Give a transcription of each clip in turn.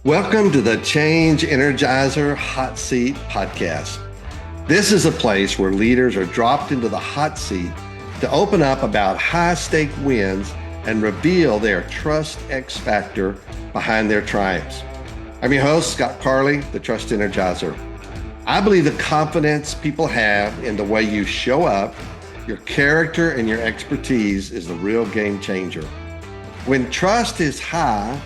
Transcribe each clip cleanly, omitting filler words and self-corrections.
Welcome to the Change Energizer Hot Seat podcast. This is a place where leaders are dropped into the hot seat to open up about high stake wins and reveal their trust X factor behind their triumphs. I'm your host, Scott Carley, the Trust Energizer. I believe the confidence people have in the way you show up, your character, and your expertise is the real game changer. When trust is high,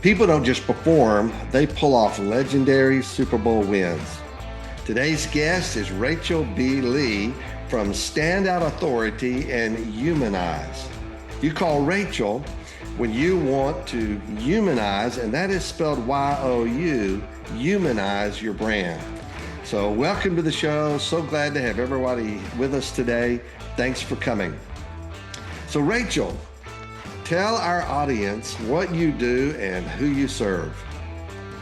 people don't just perform, they pull off legendary Super Bowl wins. Today's guest is Rachel B. Lee from Standout Authority and Humanize. You call Rachel when you want to humanize, and that is spelled Y-O-U, humanize your brand. So welcome to the show. So glad to have everybody with us today. Thanks for coming. So Rachel, tell our audience what you do and who you serve.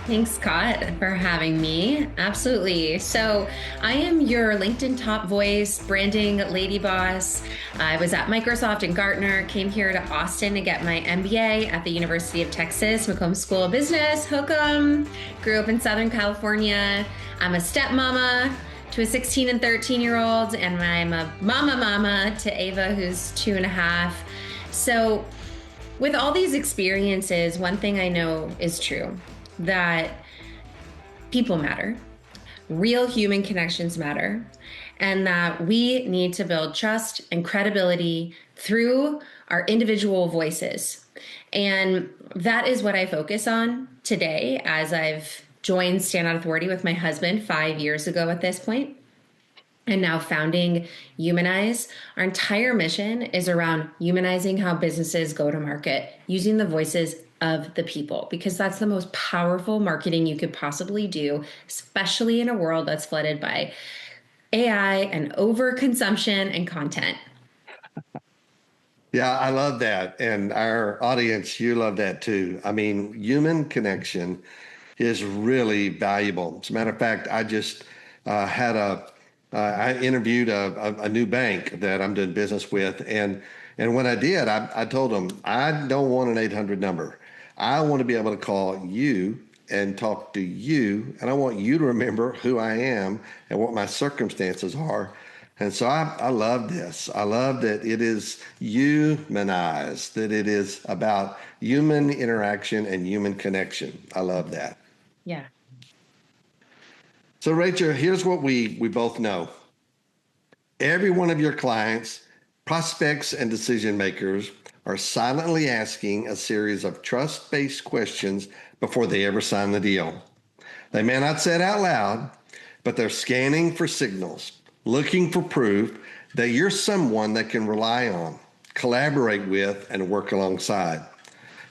Thanks, Scott, for having me. Absolutely. So I am your LinkedIn top voice, branding lady boss. I was at Microsoft and Gartner, came here to Austin to get my MBA at the University of Texas, McCombs School of Business, Hook'em. Grew up in Southern California. I'm a stepmama to a 16 and 13-year-old, and I'm a mama to Ava, who's 2.5. So with all these experiences, one thing I know is true, that people matter, real human connections matter, and that we need to build trust and credibility through our individual voices. And that is what I focus on today as I've joined Standout Authority with my husband 5 years ago at this point. And now founding Humanize. Our entire mission is around humanizing how businesses go to market using the voices of the people, because that's the most powerful marketing you could possibly do, especially in a world that's flooded by AI and overconsumption and content. Yeah, I love that. And our audience, you love that too. I mean, human connection is really valuable. As a matter of fact, I just I interviewed a new bank that I'm doing business with, and when I did, I told them I don't want an 800 number. I want to be able to call you and talk to you, and I want you to remember who I am and what my circumstances are. And so I love this. I love that it is humanized, that it is about human interaction and human connection. I love that. Yeah. So, Rachel, here's what we both know. Every one of your clients, prospects, and decision makers are silently asking a series of trust-based questions before they ever sign the deal. They may not say it out loud, but they're scanning for signals, looking for proof that you're someone they can rely on, collaborate with, and work alongside.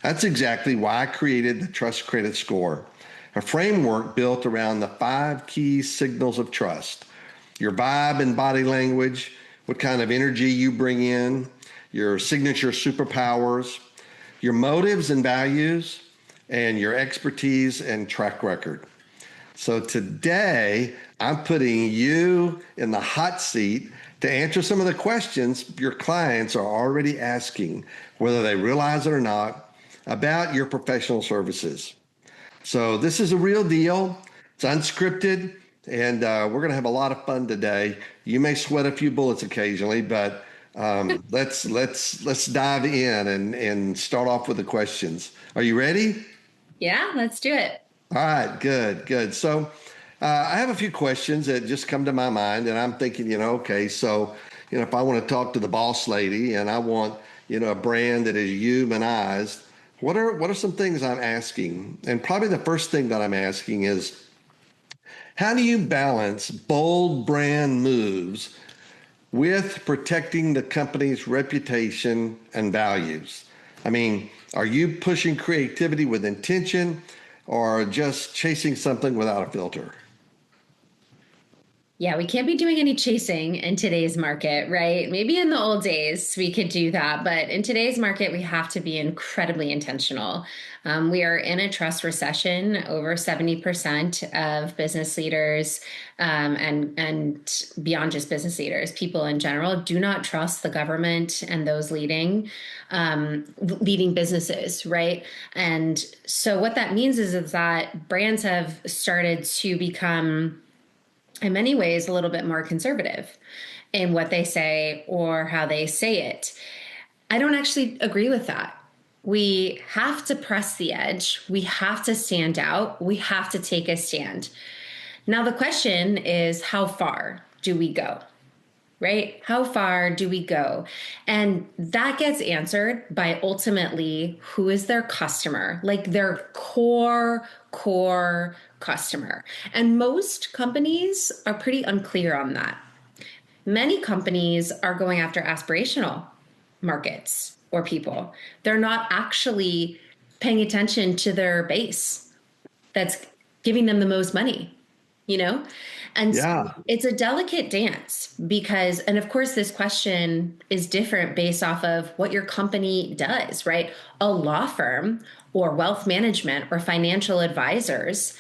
That's exactly why I created the Trust Credit Score, a framework built around the 5 key signals of trust: your vibe and body language, what kind of energy you bring in, your signature superpowers, your motives and values, and your expertise and track record. So today, I'm putting you in the hot seat to answer some of the questions your clients are already asking, whether they realize it or not, about your professional services. So this is a real deal. It's unscripted, and we're going to have a lot of fun today. You may sweat a few bullets occasionally, but let's dive in and start off with the questions. Are you ready? Yeah, let's do it. All right, good. So I have a few questions that just come to my mind, and I'm thinking, okay, so if I want to talk to the boss lady and I want a brand that is humanized, what are some things I'm asking? And probably the first thing that I'm asking is, how do you balance bold brand moves with protecting the company's reputation and values? I mean, are you pushing creativity with intention or just chasing something without a filter? Yeah, we can't be doing any chasing in today's market, right? Maybe in the old days we could do that, but in today's market, we have to be incredibly intentional. We are in a trust recession. Over 70% of business leaders, and beyond just business leaders, people in general, do not trust the government and those leading businesses, right? And so what that means is that brands have started to become, in many ways, a little bit more conservative in what they say or how they say it. I don't actually agree with that. We have to press the edge. We have to stand out. We have to take a stand. Now, the question is, how far do we go? Right? How far do we go? And that gets answered by ultimately who is their customer, like their core customer. And most companies are pretty unclear on that. Many companies are going after aspirational markets or people. They're not actually paying attention to their base that's giving them the most money, you know? And so Yeah. it's a delicate dance because, and of course, this question is different based off of what your company does, right? A law firm or wealth management or financial advisors,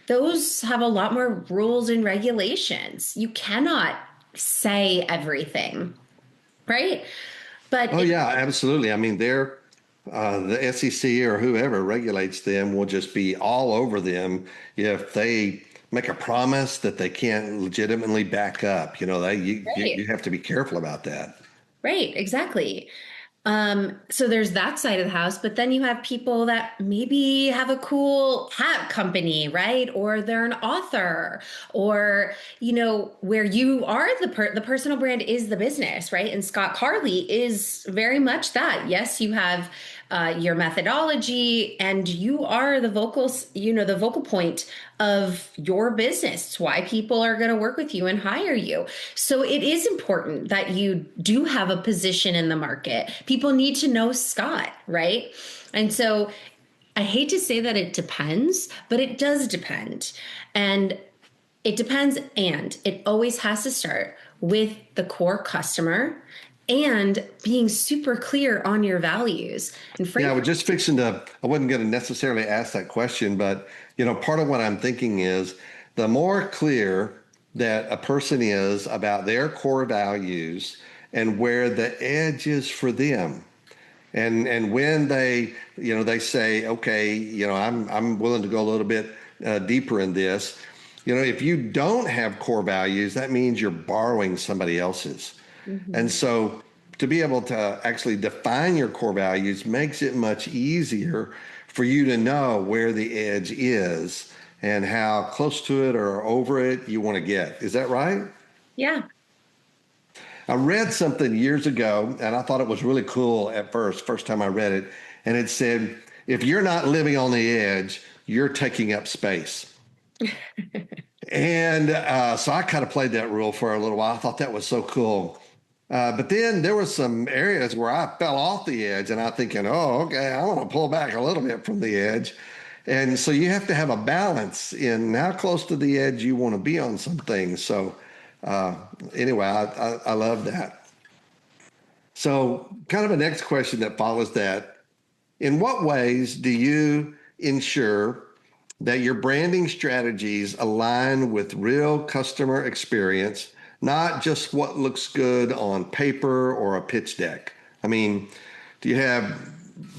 those have a lot more rules and regulations. You cannot say everything, right? But Oh, it, yeah, absolutely. I mean, the SEC or whoever regulates them will just be all over them if they make a promise that they can't legitimately back up. You right. have to be careful about that. Right, exactly. So there's that side of the house, but then you have people that maybe have a cool hat company, right? Or they're an author, or where you are the personal brand is the business, right? And Scott Carley is very much that. Yes, you have your methodology, and you are the vocal point of your business. It's why people are going to work with you and hire you. So it is important that you do have a position in the market. People need to know Scott, right? And so I hate to say that it depends, but it does depend. And it depends, and it always has to start with the core customer and being super clear on your values. And Yeah, I frankly, was just fixing to, I wasn't going to necessarily ask that question, but part of what I'm thinking is the more clear that a person is about their core values and where the edge is for them. And when they say, okay, I'm willing to go a little bit deeper in this. If you don't have core values, that means you're borrowing somebody else's. And mhm. so to be able to actually define your core values makes it much easier for you to know where the edge is and how close to it or over it you want to get. Is that right? Yeah. I read something years ago and I thought it was really cool at first time I read it. And it said, if you're not living on the edge, you're taking up space. And so I kind of played that rule for a little while. I thought that was so cool. But then there were some areas where I fell off the edge and I'm thinking, oh, okay, I want to pull back a little bit from the edge. And so you have to have a balance in how close to the edge you want to be on some things. So uh, anyway, I love that. So, kind of a next question that follows that. In what ways do you ensure that your branding strategies align with real customer experience, not just what looks good on paper or a pitch deck? I mean, do you have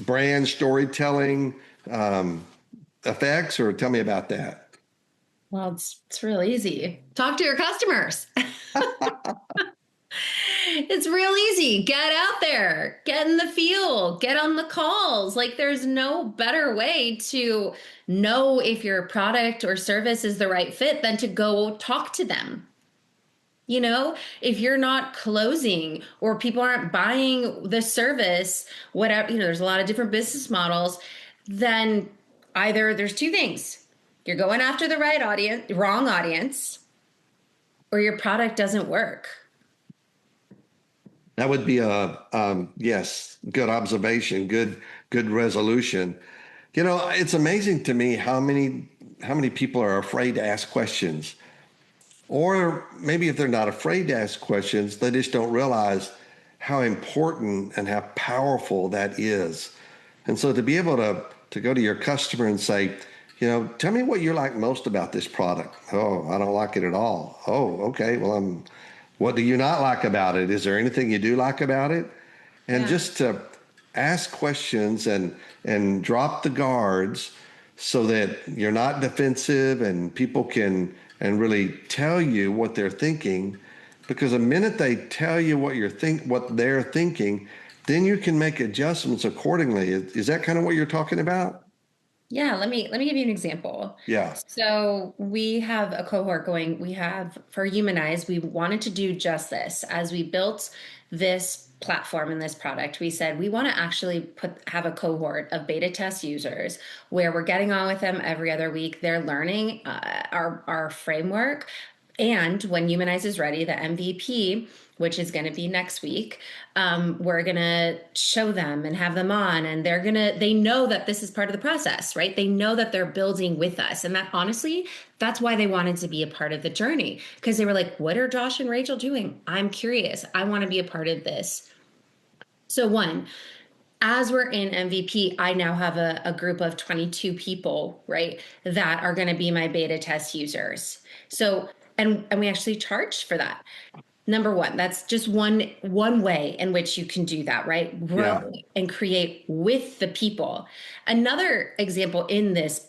brand storytelling um, effects, or tell me about that? Well, it's real easy. Talk to your customers. It's real easy. Get out there, get in the field, get on the calls. Like, there's no better way to know if your product or service is the right fit than to go talk to them. If you're not closing or people aren't buying the service, whatever, there's a lot of different business models, then either there's two things. You're going after the right audience, wrong audience, or your product doesn't work. That would be a yes, good observation, good resolution. It's amazing to me how many people are afraid to ask questions. Or maybe if they're not afraid to ask questions, they just don't realize how important and how powerful that is. And so to be able to go to your customer and say, tell me what you like most about this product. Oh, I don't like it at all. Oh, okay. Well, what do you not like about it? Is there anything you do like about it? And Yeah. just to ask questions and drop the guards so that you're not defensive and people can and really tell you what they're thinking, because the minute they tell you what they're thinking, then you can make adjustments accordingly. Is that kind of what you're talking about? Yeah, let me give you an example. Yeah. So we have a cohort going, we have for Humanize, we wanted to do just this. As we built this platform and this product, we said we want to actually have a cohort of beta test users where we're getting on with them every other week. They're learning our framework. And when Humanize is ready, the MVP, which is going to be next week, we're going to show them and have them on. And they know that this is part of the process, right? They know that they're building with us. And that honestly, that's why they wanted to be a part of the journey, because they were like, what are Josh and Rachel doing? I'm curious. I want to be a part of this. So, one, as we're in MVP, I now have a group of 22 people, right, that are going to be my beta test users. So, and we actually charge for that. Number one, that's just one way in which you can do that, right? Yeah. Grow and create with the people. Another example in this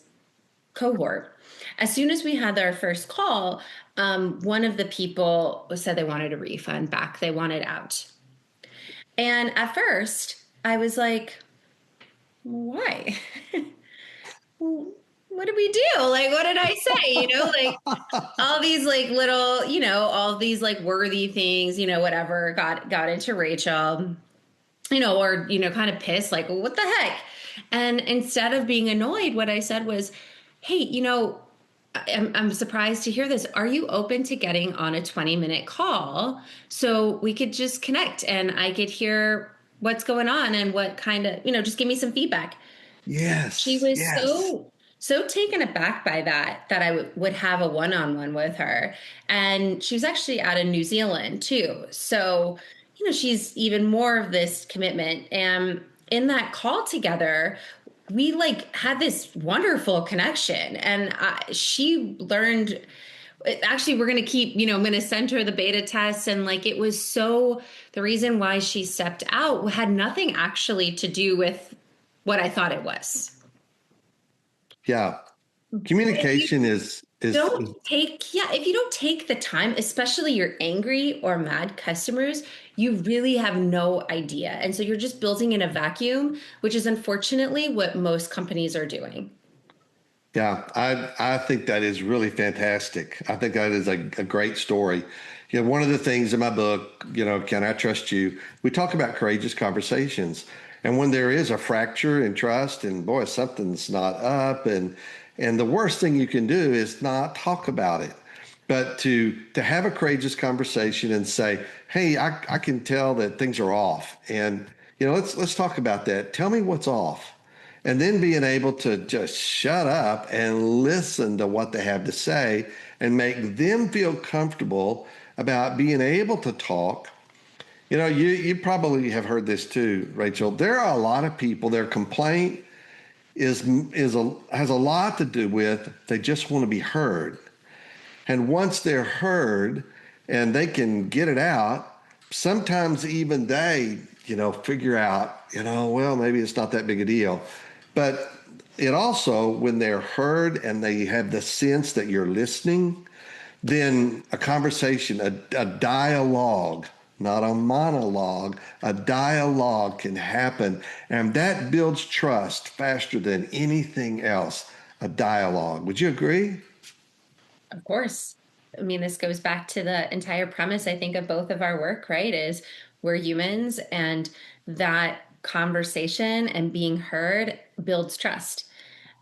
cohort, as soon as we had our first call, one of the people said they wanted a refund back. They wanted out. And at first, I was like, why? Well, what did we do? Like, what did I say? Like all these like little, all these like worthy things, whatever got into Rachel, or, kind of pissed, like, well, what the heck? And instead of being annoyed, what I said was, hey, I'm surprised to hear this. Are you open to getting on a 20-minute call so we could just connect and I could hear what's going on and what kind of, just give me some feedback. She Yes. was Yes. so taken aback by that I would have a one-on-one with her. And she was actually out of New Zealand too. So, she's even more of this commitment. And in that call together, we like had this wonderful connection. And she learned, actually, we're going to keep, I'm going to send her the beta test. And like, it was the reason why she stepped out had nothing actually to do with what I thought it was. Yeah. But if you Communication is if you don't take the time, especially your angry or mad customers, you really have no idea. And so you're just building in a vacuum, which is unfortunately what most companies are doing. Yeah, I think that is really fantastic. I think that is a great story. One of the things in my book, Can I Trust You? We talk about courageous conversations. And when there is a fracture in trust and boy, something's not up and the worst thing you can do is not talk about it. But to have a courageous conversation and say, hey, I can tell that things are off. And let's talk about that. Tell me what's off, and then being able to just shut up and listen to what they have to say and make them feel comfortable about being able to talk. You probably have heard this too, Rachel. There are a lot of people, their complaint has a lot to do with they just want to be heard. And once they're heard and they can get it out, sometimes even they, figure out, well, maybe it's not that big a deal. But it also, when they're heard and they have the sense that you're listening, then a conversation, a dialogue, not a monologue, a dialogue can happen. And that builds trust faster than anything else, a dialogue. Would you agree? Of course. I mean, this goes back to the entire premise, I think, of both of our work, right? Is we're humans, and that conversation and being heard builds trust.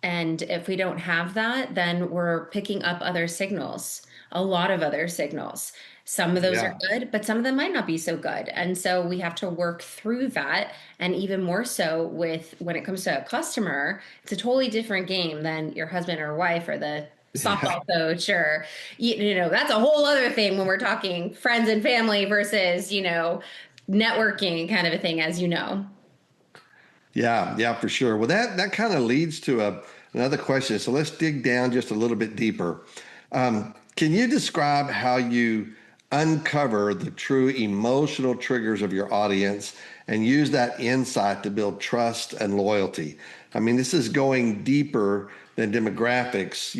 And if we don't have that, then we're picking up other signals, a lot of other signals. Some of those are Yeah. good, but some of them might not be so good. And so we have to work through that. And even more so with when it comes to a customer, it's a totally different game than your husband or wife or the Yeah. softball coach or, that's a whole other thing when we're talking friends and family versus, networking kind of a thing, as you know. Yeah, yeah, for sure. Well, that kind of leads to another question. So let's dig down just a little bit deeper. Can you describe how you uncover the true emotional triggers of your audience and use that insight to build trust and loyalty? I mean, this is going deeper than demographics.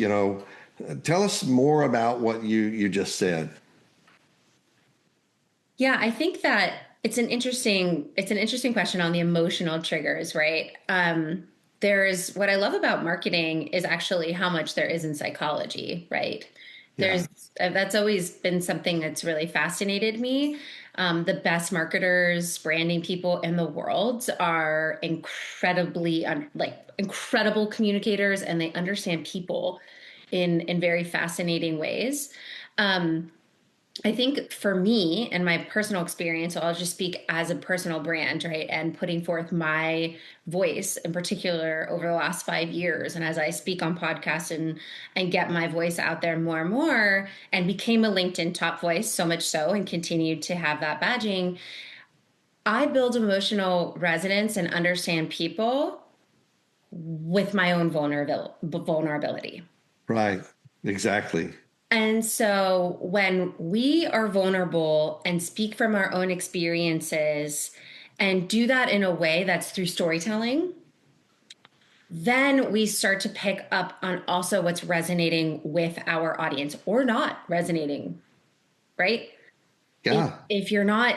Tell us more about what you just said. Yeah, I think that it's an interesting question on the emotional triggers, right? There's what I love about marketing is actually how much there is in psychology, right? Yeah, There's That's always been something that's really fascinated me. The best marketers, branding people in the world are incredible communicators, and they understand people in very fascinating ways. Um, I think for me and my personal experience, so I'll just speak as a personal brand, right? And putting forth my voice in particular over the last 5 years. And as I speak on podcasts and get my voice out there more and more and became a LinkedIn top voice, so much so, and continued to have that badging, I build emotional resonance and understand people with my own vulnerability. right. Exactly. And so when we are vulnerable and speak from our own experiences and do that in a way that's through storytelling, then we start to pick up on also what's resonating with our audience or not resonating, right? If, Yeah, if you're not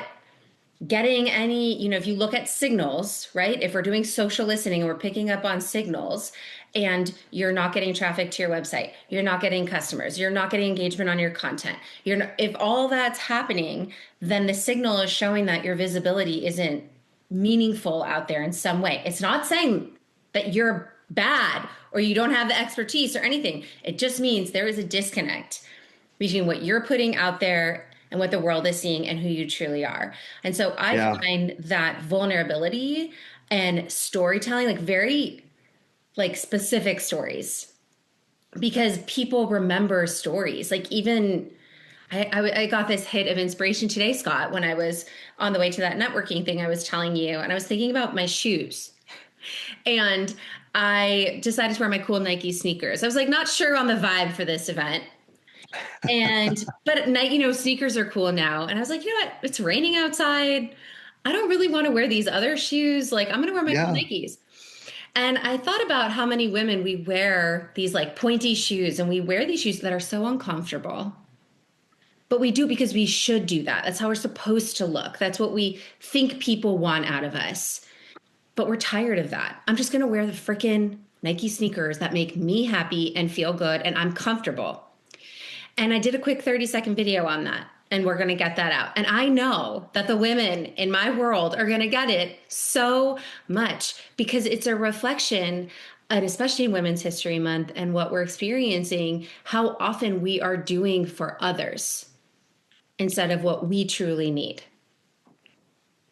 getting any, if you look at signals, right? If we're doing social listening and we're picking up on signals and you're not getting traffic to your website, you're not getting customers, you're not getting engagement on your content, if all that's happening, then the signal is showing that your visibility isn't meaningful out there in some way. It's not saying that you're bad or you don't have the expertise or anything. It just means there is a disconnect between what you're putting out there and what the world is seeing and who you truly are. And so I yeah, find that vulnerability and storytelling, like very like specific stories, because people remember stories. Like even I got this hit of inspiration today, Scott, when I was on the way to that networking thing I was telling you, and I was thinking about my shoes. And I decided to wear my cool Nike sneakers. I was like, not sure on the vibe for this event. But at night, sneakers are cool now. And I was like, you know what? It's raining outside. I don't really want to wear these other shoes. Like, I'm going to wear my cool yeah. Nikes. And I thought about how many women we wear these like pointy shoes, and we wear these shoes that are so uncomfortable. But we do because we should do that. That's how we're supposed to look. That's what we think people want out of us. But we're tired of that. I'm just going to wear the freaking Nike sneakers that make me happy and feel good, and I'm comfortable. And I did a quick 30-second video on that. And we're going to get that out. And I know that the women in my world are going to get it so much because it's a reflection, and especially in Women's History Month and what we're experiencing, how often we are doing for others instead of what we truly need.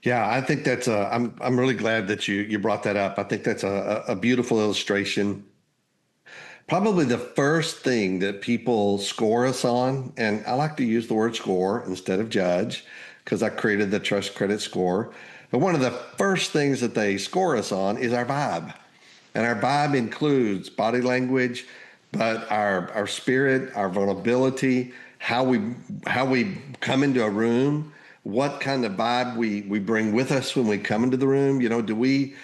Yeah, I think that's a. I'm really glad that you brought that up. I think that's a beautiful illustration. Probably the first thing that people score us on, and I like to use the word score instead of judge because I created the trust credit score. But one of the first things that they score us on is our vibe. And our vibe includes body language, but our spirit, our vulnerability, how we come into a room, what kind of vibe we bring with us when we come into the room. Do we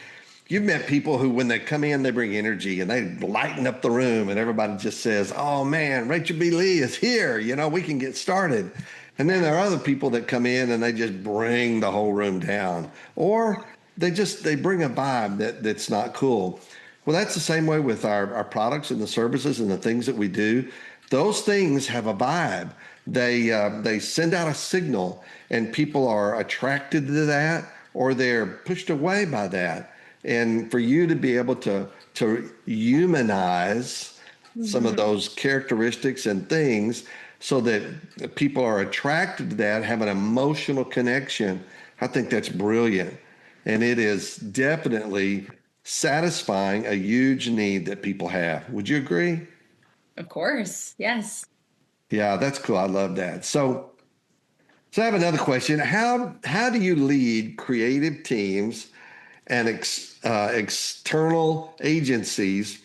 You've met people who, when they come in, they bring energy and they lighten up the room, and everybody just says, "Oh man, Rachel B. Lee is here. We can get started." And then there are other people that come in and they just bring the whole room down, or they bring a vibe that's not cool. Well, that's the same way with our products and the services and the things that we do. Those things have a vibe. They send out a signal, and people are attracted to that, or they're pushed away by that. And for you to be able to humanize some of Mhm. those characteristics and things so that people are attracted to that, have an emotional connection, I think that's brilliant. And it is definitely satisfying a huge need that people have. Would you agree? Of course. Yes. Yeah, that's cool. I love that. So I have another question. How do you lead creative teams and external agencies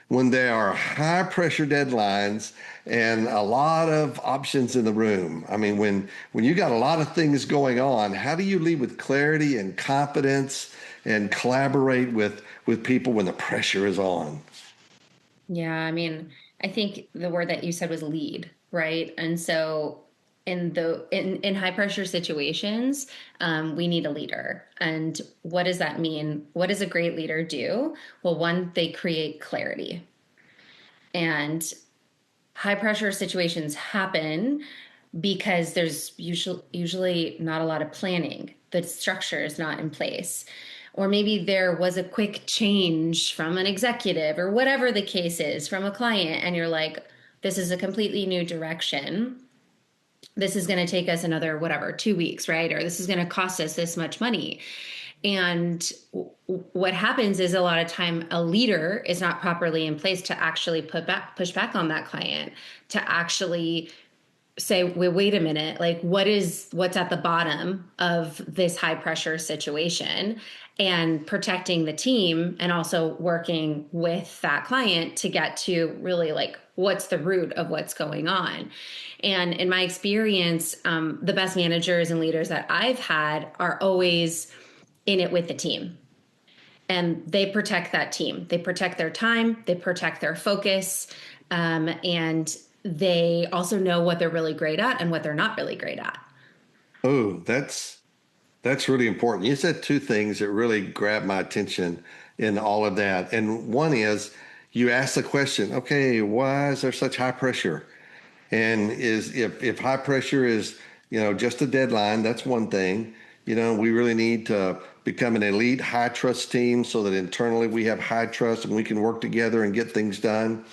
when there are high pressure deadlines and a lot of options in the room? I mean, when you got a lot of things going on, how do you lead with clarity and confidence and collaborate with people when the pressure is on? Yeah, I mean, I think the word that you said was lead, right? And so in high pressure situations, we need a leader. And what does that mean? What does a great leader do? Well, one, they create clarity. And high pressure situations happen because there's usually not a lot of planning. The structure is not in place. Or maybe there was a quick change from an executive or whatever the case is from a client, and you're like, this is a completely new direction. This is going to take us another, whatever, 2 weeks, right? Or this is going to cost us this much money. And what happens is a lot of time a leader is not properly in place to actually push back on that client, to actually say, wait a minute, like what's at the bottom of this high pressure situation, and protecting the team and also working with that client to get to really like what's the root of what's going on. And in my experience, the best managers and leaders that I've had are always in it with the team, and they protect that team. They protect their time, they protect their focus, and they also know what they're really great at and what they're not really great at. Oh, that's really important. You said two things that really grabbed my attention in all of that. And one is you asked the question, okay, why is there such high pressure? And is if high pressure is, just a deadline, that's one thing. We really need to become an elite high trust team so that internally we have high trust and we can work together and get things done.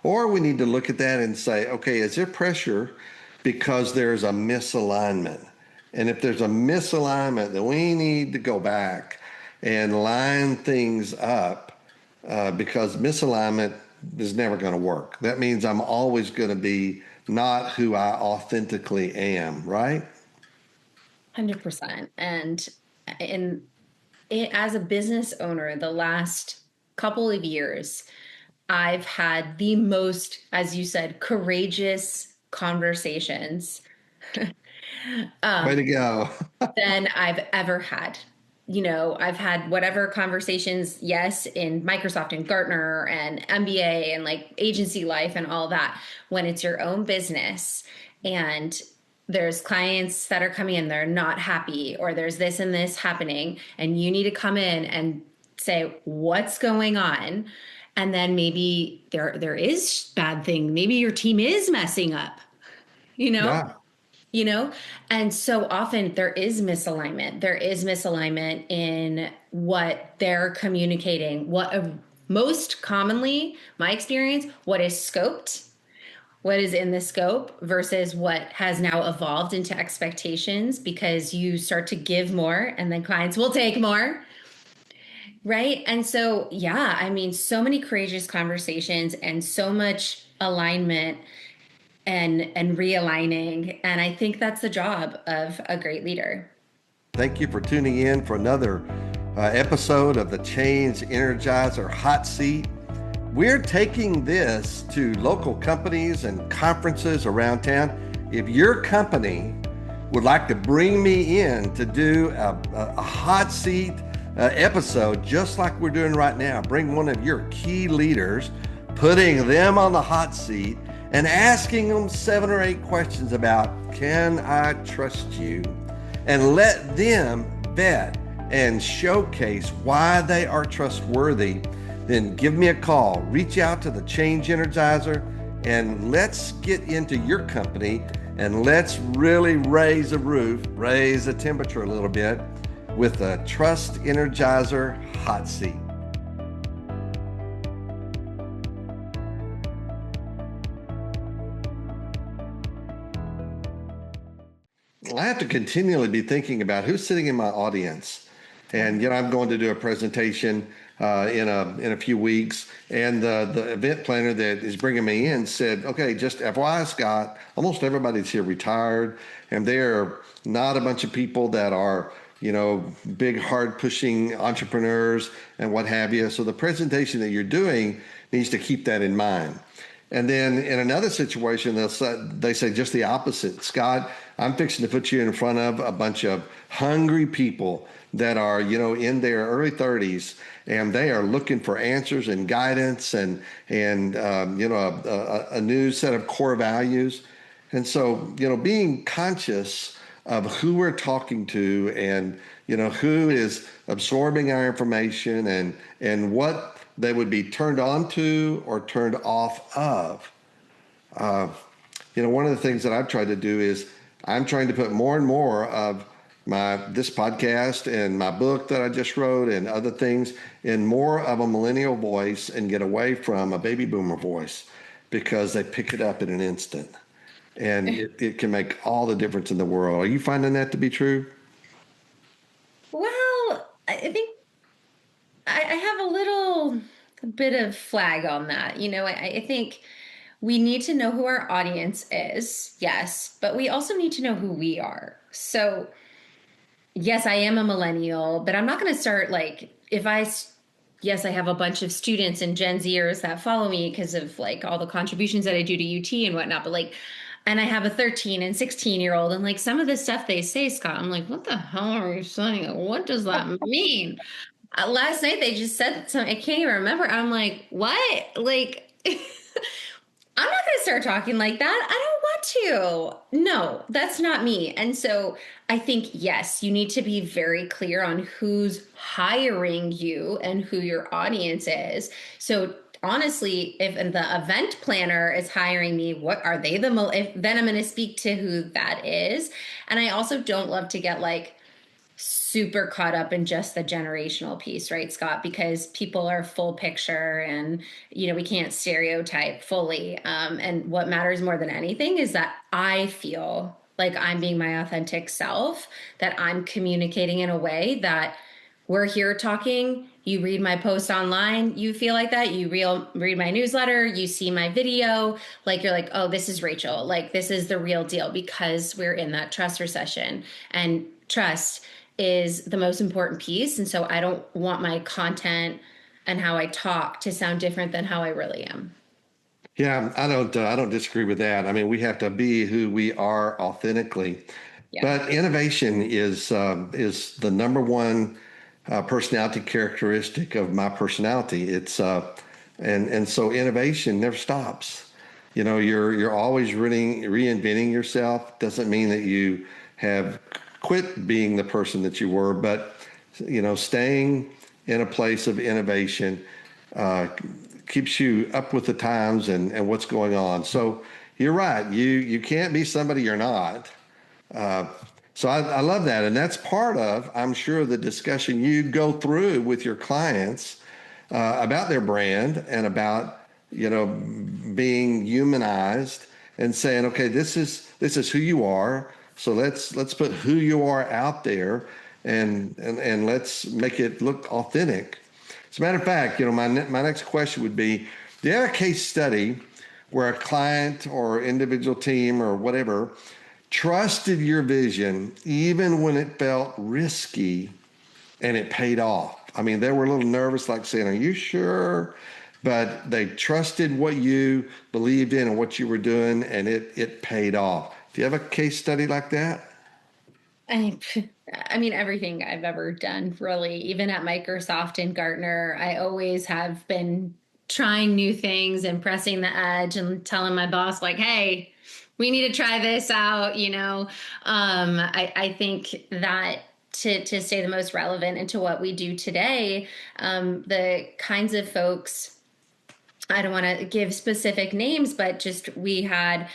Or we need to look at that and say, okay, is there pressure because there's a misalignment? And if there's a misalignment, then we need to go back and line things up because misalignment is never going to work. That means I'm always going to be not who I authentically am, right? 100%. And in as a business owner, the last couple of years, I've had the most, as you said, courageous conversations Way to go. than I've ever had. I've had whatever conversations, yes, in Microsoft and Gartner and MBA and like agency life and all that, when it's your own business and there's clients that are coming in, they're not happy, or there's this and this happening, and you need to come in and say, what's going on? And then maybe there is bad thing. Maybe your team is messing up, you know? Yeah. you know and so often there is misalignment in what they're communicating, most commonly, my experience, what is scoped, what is in the scope versus what has now evolved into expectations, because you start to give more and then clients will take more, right? And so, yeah, I mean, so many courageous conversations and so much alignment and realigning. And I think that's the job of a great leader. Thank you for tuning in for another episode of the Change Energizer Hot Seat. We're taking this to local companies and conferences around town. If your company would like to bring me in to do a hot seat episode, just like we're doing right now, bring one of your key leaders, putting them on the hot seat and asking them 7 or 8 questions about, can I trust you? And let them vet and showcase why they are trustworthy, then give me a call. Reach out to the Change Energizer and let's get into your company and let's really raise the roof, raise the temperature a little bit with the Trust Energizer Hot Seat. I have to continually be thinking about who's sitting in my audience. And I'm going to do a presentation in a few weeks. And the event planner that is bringing me in said, "Okay, just FYI, Scott, almost everybody's here retired, and they're not a bunch of people that are." Big, hard pushing entrepreneurs and what have you. So the presentation that you're doing needs to keep that in mind. And then in another situation, they say just the opposite. Scott, I'm fixing to put you in front of a bunch of hungry people that are, in their early 30s, and they are looking for answers and guidance and a new set of core values. And so, being conscious of who we're talking to and, who is absorbing our information and what they would be turned on to or turned off of. Uh, One of the things that I've tried to do is I'm trying to put more and more of this podcast and my book that I just wrote and other things in more of a millennial voice and get away from a baby boomer voice because they pick it up in an instant. And it can make all the difference in the world. Are you finding that to be true? Well, I think I have a little bit of flag on that. I think we need to know who our audience is, yes, but we also need to know who we are. So, yes, I am a millennial, but I'm not going to start like yes, I have a bunch of students and Gen Zers that follow me because of like all the contributions that I do to UT and whatnot, but like, and I have a 13 and 16-year-old, and like some of the stuff they say, Scott, I'm like, what the hell are you saying? What does that mean? Last night they just said something. I can't even remember. I'm like, what? Like, I'm not going to start talking like that. I don't want to. No, that's not me. And so I think, yes, you need to be very clear on who's hiring you and who your audience is. So honestly, if the event planner is hiring me, what are they then I'm going to speak to who that is. And I also don't love to get like super caught up in just the generational piece, right, Scott? Because people are full picture and, we can't stereotype fully. And what matters more than anything is that I feel like I'm being my authentic self, that I'm communicating in a way that we're here talking. You read my post online, you feel like that. You read my newsletter, you see my video, like you're like, oh, this is Rachel. Like this is the real deal because we're in that trust recession. And trust is the most important piece. And so I don't want my content and how I talk to sound different than how I really am. Yeah, I don't disagree with that. I mean, we have to be who we are authentically. Yeah. But innovation is the number one personality characteristic of my personality. And so innovation never stops. You're always reinventing yourself. Doesn't mean that you have quit being the person that you were, but staying in a place of innovation uh, keeps you up with the times and what's going on. So you're right. You can't be somebody you're not. Uh, so I love that, and that's part of, I'm sure, the discussion you go through with your clients about their brand and about being humanized and saying, okay, this is who you are. So let's put who you are out there and let's make it look authentic. As a matter of fact, my next question would be, do you have a case study where a client or individual team or whatever trusted your vision even when it felt risky and it paid off? I mean, they were a little nervous, like saying, are you sure? But they trusted what you believed in and what you were doing, and it paid off. Do you have a case study like that? I, I mean, everything I've ever done, really, even at Microsoft and Gartner, I always have been trying new things and pressing the edge and telling my boss, like, hey, we need to try this out. I think that to stay the most relevant into what we do today, the kinds of folks, I don't want to give specific names, but just we had,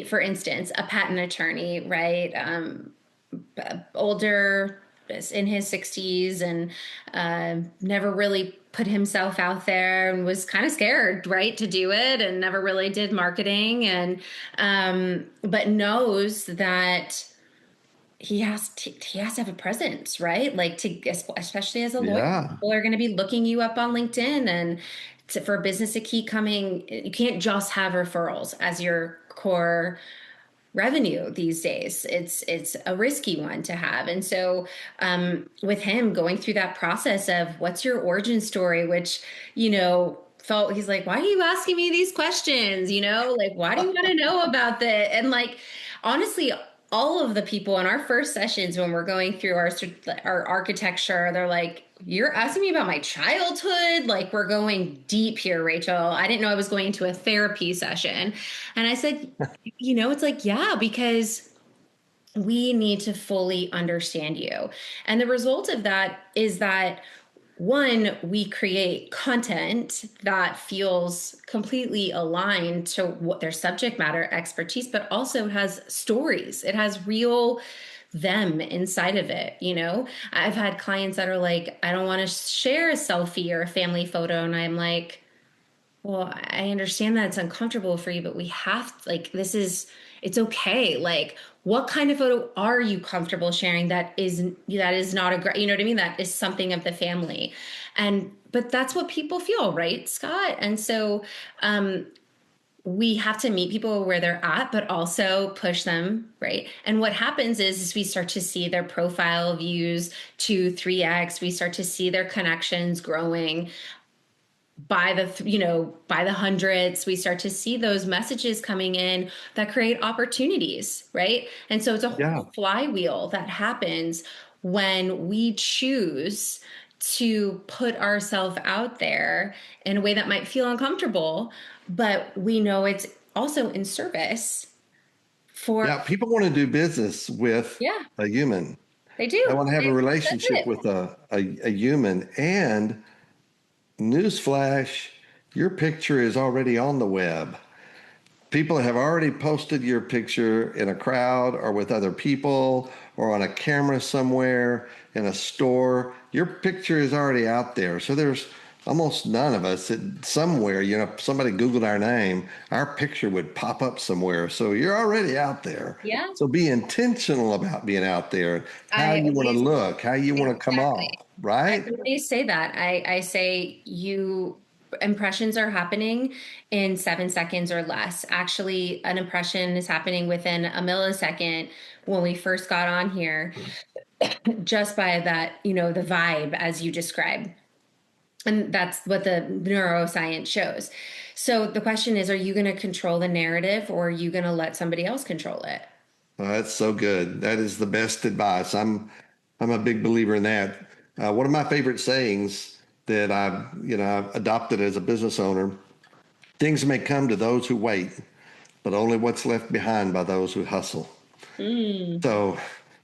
for instance, a patent attorney, right? Older, in his 60s, and never really put himself out there and was kind of scared, right, to do it, and never really did marketing, and but knows that he has to have a presence, right? Like to especially as a lawyer, Yeah. people are going to be looking you up on LinkedIn, and for a business to keep coming, you can't just have referrals as your core revenue these days. It's a risky one to have. And so with him going through that process of what's your origin story, which, felt he's like, why are you asking me these questions? Like, why do you want to know about that? And like, honestly, all of the people in our first sessions when we're going through our architecture, they're like, you're asking me about my childhood? Like, we're going deep here, Rachel. I didn't know I was going into a therapy session. And I said, it's like, yeah, because we need to fully understand you. And the result of that is that one, we create content that feels completely aligned to what their subject matter expertise, but also has stories. It has real them inside of it. I've had clients that are like, I don't want to share a selfie or a family photo. And I'm like, well, I understand that it's uncomfortable for you, but we have like it's okay. Like, what kind of photo are you comfortable sharing that is not a great, you know what I mean? That is something of the family. And but that's what people feel, right, Scott? And so we have to meet people where they're at, but also push them, right? And what happens is we start to see their profile views to 3x. We start to see their connections growing by the hundreds. We start to see those messages coming in that create opportunities, right? And so it's a Yeah. whole flywheel that happens when we choose to put ourselves out there in a way that might feel uncomfortable, but we know it's also in service for. Yeah. People want to do business with Yeah, a human. they They do. want to have a That's relationship it. with a human. And newsflash, your picture is already on the web. People have already posted your picture in a crowd or with other people or on a camera somewhere in a store. Your picture is already out there. So there's almost none of us that somewhere, if somebody Googled our name, our picture would pop up somewhere. So you're already out there. Yeah, So be intentional about being out there, how I you want to always look, how you want to come exactly. off, I right? always say that. I say you impressions are happening in 7 seconds or less. Actually, an impression is happening within a millisecond when we first got on here, just by that, the vibe as you described. And that's what the neuroscience shows. So the question is, are you going to control the narrative or are you going to let somebody else control it? That's so good. That is the best advice. I'm a big believer in that. One of my favorite sayings that I've adopted as a business owner: things may come to those who wait, but only what's left behind by those who hustle. Mm, So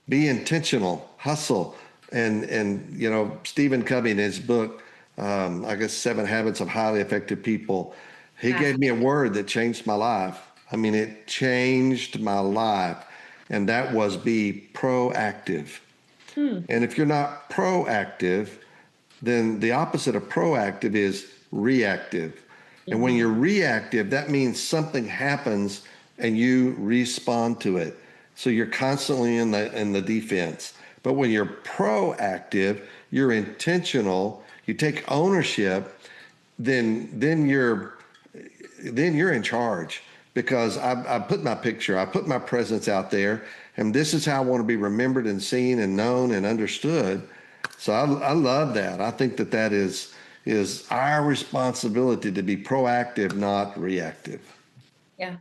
be intentional, hustle, and Stephen Covey in his book, I guess 7 Habits of Highly Effective People, he gave me a fascinating. word that changed my life. I mean, it changed my life, and that was be proactive. Hmm. And if you're not proactive, then the opposite of proactive is reactive. And when Mhm. you're reactive, that means something happens and you respond to it. So you're constantly in the defense. But when you're proactive, you're intentional, you take ownership, then you're in charge because I put my picture, I put my presence out there, and this is how I want to be remembered and seen and known and understood. So I love that. I think that is our responsibility to be proactive, not reactive. Yeah.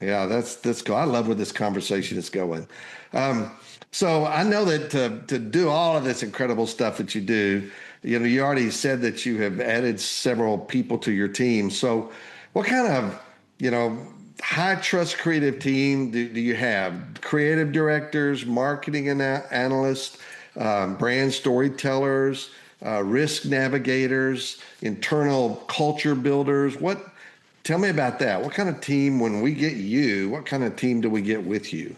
Yeah, that's cool. I love where this conversation is going. Um, so I know that to do all of this incredible stuff that you do, you already said that you have added several people to your team. So what kind of, you know, high trust creative team do you have? Creative directors, marketing analysts, brand storytellers, risk navigators, internal culture builders. Tell me about that. What kind of team, when we get you, what kind of team do we get with you?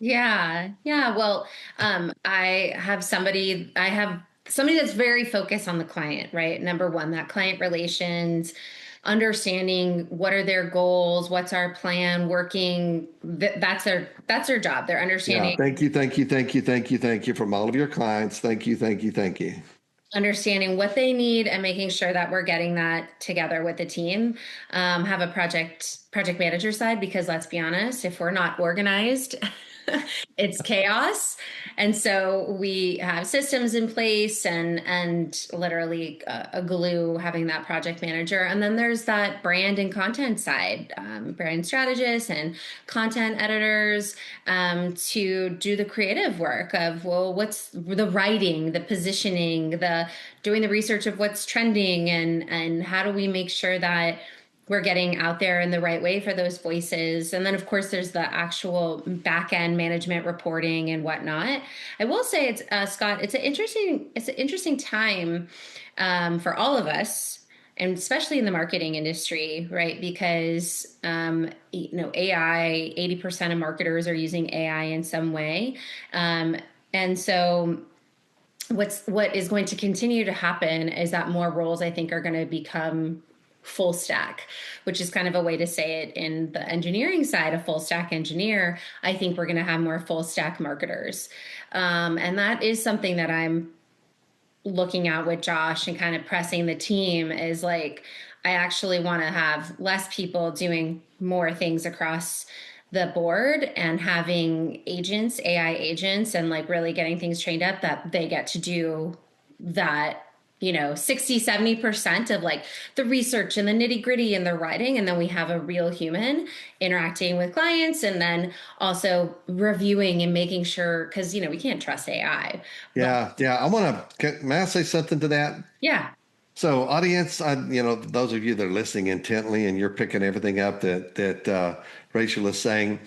Yeah. Yeah. Well, I have somebody that's very focused on the client, right? Number one, that client relations. understanding what are their goals, what's our plan, working. That's their job. They're Yeah. understanding Thank you. Thank you. Thank you. Thank you. Thank you from all of your clients. Thank you. Thank you. Thank you. understanding what they need and making sure that we're getting that together with the team. Have a project manager side, because let's be honest, if we're not organized, it's chaos. And so we have systems in place, and literally a glue having that project manager. And then there's that brand and content side, brand strategists and content editors, to do the creative work of, well, what's the writing, the positioning, the doing the research of what's trending, and how do we make sure that we're getting out there in the right way for those voices. And then of course there's the actual back end management reporting and whatnot. I will say, it's Scott, it's an interesting time, for all of us, and especially in the marketing industry, right? Because AI, 80% of marketers are using AI in some way. And so what is going to continue to happen is that more roles, I think, are going to become full stack, which is kind of a way to say it in the engineering side. A full stack engineer, I think we're going to have more full stack marketers. And that is something that I'm looking at with Josh and kind of pressing the team, is like, I actually want to have less people doing more things across the board, and having agents, AI agents, and like really getting things trained up that they get to do that, 60-70% of like the research and the nitty gritty and the writing. And then we have a real human interacting with clients, and then also reviewing and making sure, because, we can't trust AI. But Yeah. Yeah. May I say something to that? yeah. So, audience, those of you that are listening intently and you're picking everything up that Rachel is saying,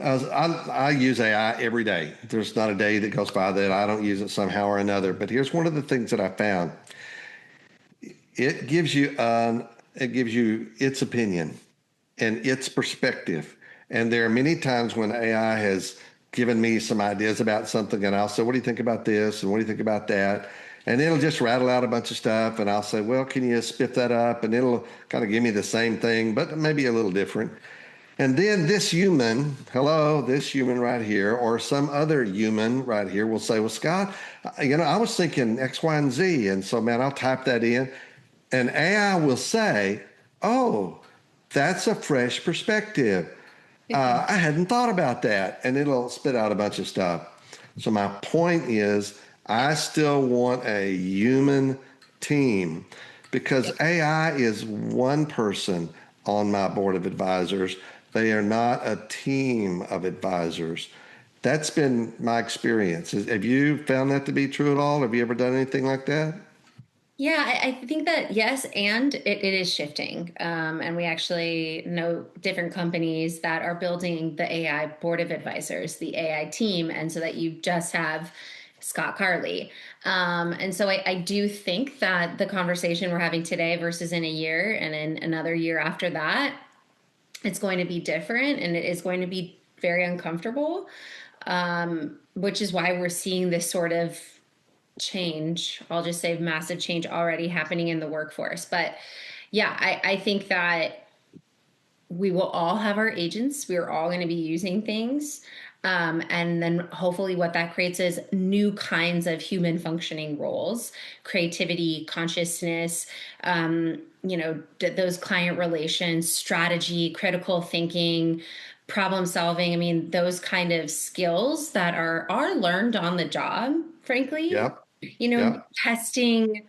I use AI every day. There's not a day that goes by that I don't use it somehow or another. But here's one of the things that I found: it gives you its opinion and its perspective. And there are many times when AI has given me some ideas about something, and I'll say, "What do you think about this? And what do you think about that?" And it'll just rattle out a bunch of stuff, and I'll say, "Well, can you spiff that up?" And it'll kind of give me the same thing, but maybe a little different. And then this human right here, or some other human right here, will say, "Well, Scott, I was thinking X, Y, and Z." And so, man, I'll type that in, and AI will say, "Oh, that's a fresh perspective. I hadn't thought about that." And it'll spit out a bunch of stuff. So my point is, I still want a human team, because AI is one person on my board of advisors. They are not a team of advisors. That's been my experience. Have you found that to be true at all? Have you ever done anything like that? Yeah, I think that yes, and it is shifting. And we actually know different companies that are building the AI board of advisors, the AI team, and so that you just have Scott Carley. And so I do think that the conversation we're having today versus in a year and in another year after that, it's going to be different, and it is going to be very uncomfortable, which is why we're seeing this sort of change. I'll just say massive change already happening in the workforce. But yeah, I think that we will all have our agents. We're all going to be using things. And then hopefully what that creates is new kinds of human functioning roles, creativity, consciousness, those client relations, strategy, critical thinking, problem solving. I mean, those kind of skills that are learned on the job, frankly. Yep. Yep. Testing,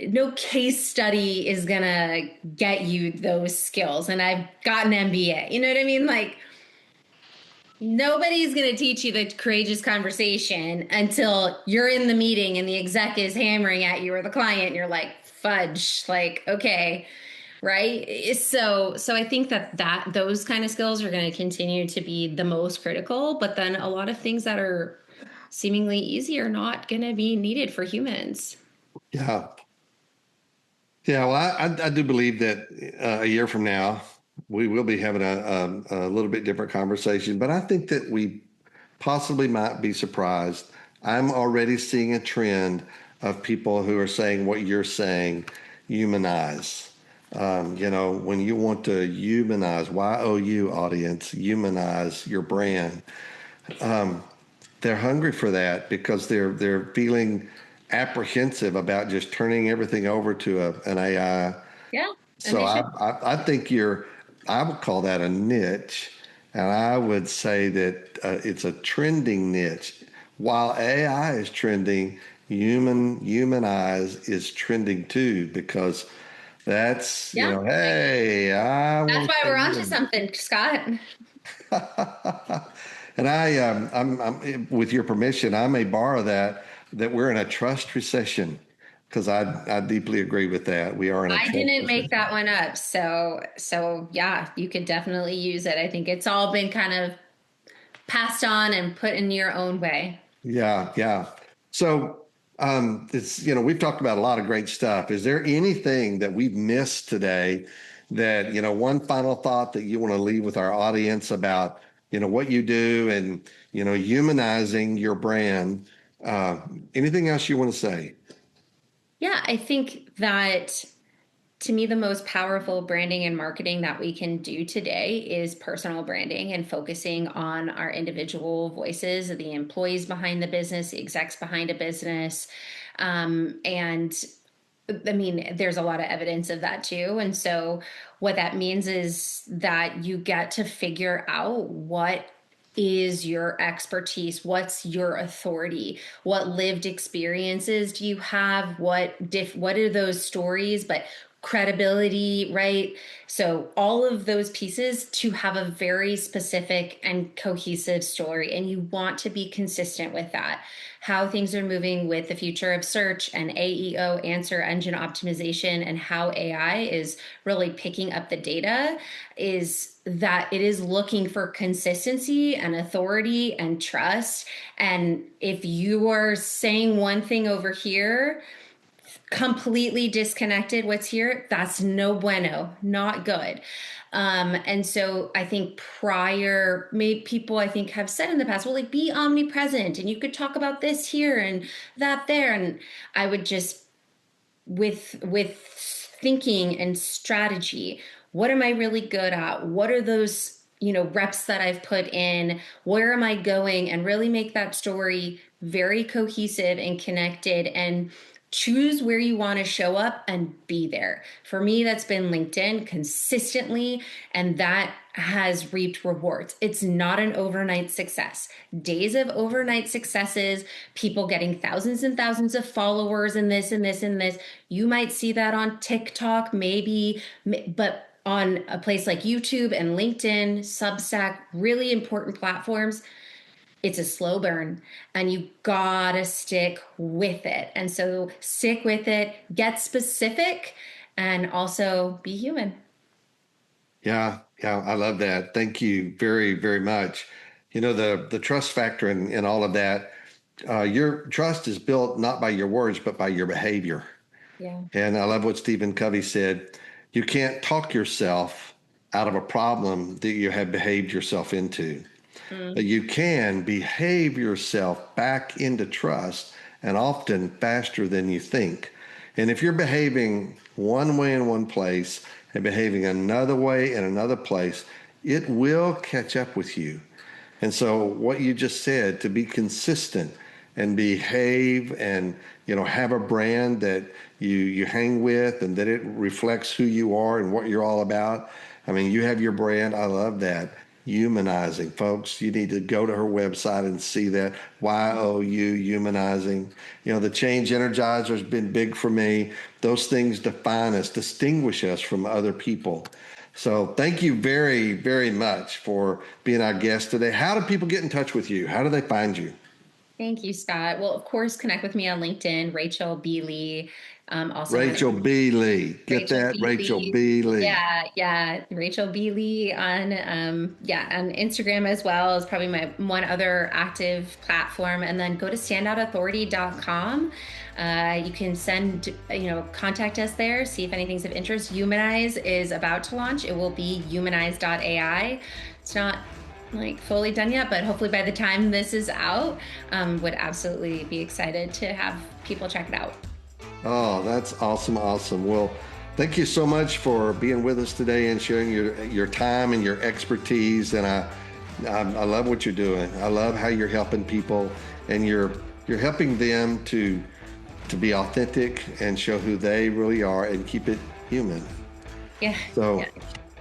no case study is gonna get you those skills. And I've got an MBA. You know what I mean? Like, nobody's going to teach you the courageous conversation until you're in the meeting and the exec is hammering at you, or the client, and you're like, fudge, like, okay, right? So I think that those kind of skills are going to continue to be the most critical, but then a lot of things that are seemingly easy are not going to be needed for humans. Yeah. Yeah. Well, I do believe that a year from now, we will be having a little bit different conversation, but I think that we possibly might be surprised. I'm already seeing a trend of people who are saying what you're saying: humanize. When you want to humanize, YOU audience, humanize your brand, they're hungry for that because they're feeling apprehensive about just turning everything over to an AI. Yeah. And So they I, should. I, I think I would call that a niche, and I would say that it's a trending niche. While AI is trending, human eyes is trending too because that's Yeah. hey, I That's want why we're onto to. something, Scott. And I'm, with your permission, I may borrow that we're in a trust recession because I deeply agree with that. We are in a I trust didn't make recession. that one up. So yeah, you could definitely use it. I think it's all been kind of passed on and put in your own way. Yeah, yeah. So it's we've talked about a lot of great stuff. Is there anything that we've missed today that one final thought that you want to leave with our audience about what you do and humanizing your brand? Anything else you want to say? Yeah, I think that to me, the most powerful branding and marketing that we can do today is personal branding and focusing on our individual voices, the employees behind the business, the execs behind a business. And I mean, there's a lot of evidence of that too. And so, what that means is that you get to figure out what is your expertise, what's your authority, what lived experiences do you have, what are those stories, but credibility, right? So all of those pieces to have a very specific and cohesive story, and you want to be consistent with that. How things are moving with the future of search and AEO, answer engine optimization, and how AI is really picking up the data is that it is looking for consistency and authority and trust. And if you are saying one thing over here, completely disconnected what's here, that's no bueno, not good. And so I think maybe people I think have said in the past, well, like be omnipresent and you could talk about this here and that there. And I would just with thinking and strategy, what am I really good at? What are those reps that I've put in? Where am I going? And really make that story very cohesive and connected, and choose where you want to show up and be there. For me, that's been LinkedIn consistently, and that has reaped rewards. It's not an overnight success. Days of overnight successes, people getting thousands and thousands of followers and this and this and this. You might see that on TikTok, maybe, but on a place like YouTube and LinkedIn, Substack, really important platforms, it's a slow burn and you gotta stick with it. And so stick with it, get specific, and also be human. Yeah, yeah, I love that. Thank you very, very much. The trust factor in all of that. Your trust is built not by your words, but by your behavior. Yeah. And I love what Stephen Covey said. You can't talk yourself out of a problem that you have behaved yourself into. But Mm. you can behave yourself back into trust and often faster than you think. And if you're behaving one way in one place and behaving another way in another place, it will catch up with you. And so what you just said, to be consistent and behave and have a brand that you hang with and that it reflects who you are and what you're all about. I mean, you have your brand. I love that. Humanizing, folks. You need to go to her website and see that. YOU, humanizing. The change energizer has been big for me. Those things define us, distinguish us from other people. So thank you very, very much for being our guest today. How do people get in touch with you? How do they find you? Thank you, Scott. Well, of course, connect with me on LinkedIn, Rachel B. Lee. Also on Rachel B. Lee. Get Rachel that? B. Rachel Lee. B. Lee. Yeah, yeah. Rachel B. Lee on on Instagram as well is probably my one other active platform. And then go to standoutauthority.com. You can contact us there, see if anything's of interest. Humanize is about to launch. It will be humanize.ai. It's not like fully done yet, but hopefully by the time this is out, would absolutely be excited to have people check it out. Oh, that's awesome. Awesome. Well, thank you so much for being with us today and sharing your time and your expertise. And I love what you're doing. I love how you're helping people, and you're helping them to be authentic and show who they really are and keep it human. Yeah. So, Yeah.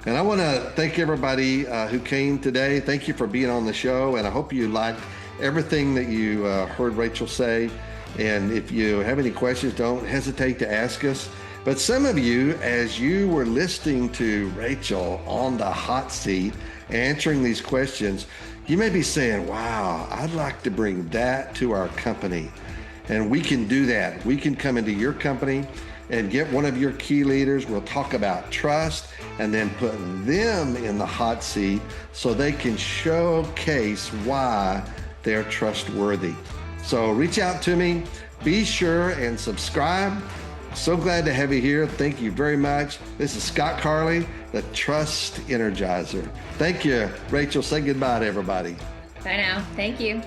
and I want to thank everybody who came today. Thank you for being on the show, and I hope you liked everything that you heard Rachel say. And if you have any questions, don't hesitate to ask us. But some of you, as you were listening to Rachel on the hot seat, answering these questions, you may be saying, wow, I'd like to bring that to our company. And we can do that. We can come into your company and get one of your key leaders. We'll talk about trust and then put them in the hot seat so they can showcase why they're trustworthy. So reach out to me. Be sure and subscribe. So glad to have you here. Thank you very much. This is Scott Carley, the Trust Energizer. Thank you, Rachel. Say goodbye to everybody. Bye now. Thank you.